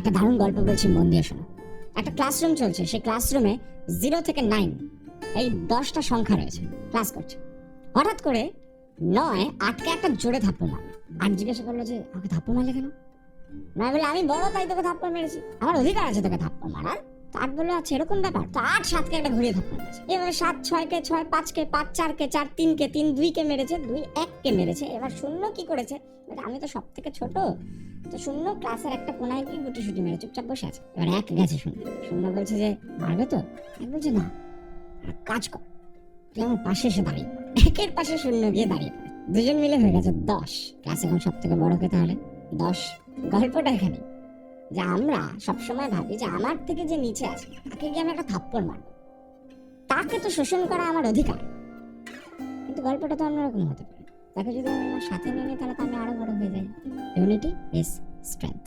একটা দারুণ গল্প বলছি, মন দিয়ে শোনো। একটা ক্লাসরুম চলছে, সেই ক্লাসরুমে 0 থেকে 9 এই 10টা সংখ্যা রয়েছে, ক্লাস করছে। হঠাৎ করে 9 8কে একটা জোরে থাপ্পড় মারলো। 8 জিজ্ঞাসা করলো যে আমাকে থাপ্পড় মারলে কেন? 9 বলে আমি বড় তাই তোকে থাপ্পড় মেরেছি, আমার অধিকার আছে তোকে থাপ্পড় মারার। তো 8 বললো আচ্ছা এরকম ব্যাপার। তো 8 7কে একটা ঘুরিয়ে থাপ্পড় মেরেছে। এভাবে 7 6কে 6 5কে 5 4কে 4 3কে 3 2কে মেরেছে, 2 1কে মেরেছে। এবার শূন্য কি করেছে, আমি তো সব থেকে ছোট, তো শূন্য ক্লাসের একটা কোনায় গিয়ে গুটি সুটি মেরে চুপচাপ বসে আছে। এবার 1 গেছে শূন্য, শূন্য বলছে যে মারবে তো? 1 বলছে না, কাজ কর, তুই আমার পাশে এসে দাঁড়িয়ে পড়। 1-এর পাশে শূন্য গিয়ে দাঁড়িয়ে পড়ে, দুজন মিলে হয়ে গেছে 10। ক্লাস এখন সব থেকে বড় কে তাহলে? 10। গল্পটা এখানে যে আমরা সবসময় ভাবি যে আমার থেকে যে নিচে আছে তাকে গিয়ে আমি একটা থাপ্পড় মারবো, তাকে তো শোষণ করা আমার অধিকার। কিন্তু গল্পটা তো অন্যরকম হতে পারে, তাকে যদি আমি আমার সাথে নিয়ে নিই তাহলে তো আমি আরো বড় হয়ে যাই। Unity is strength.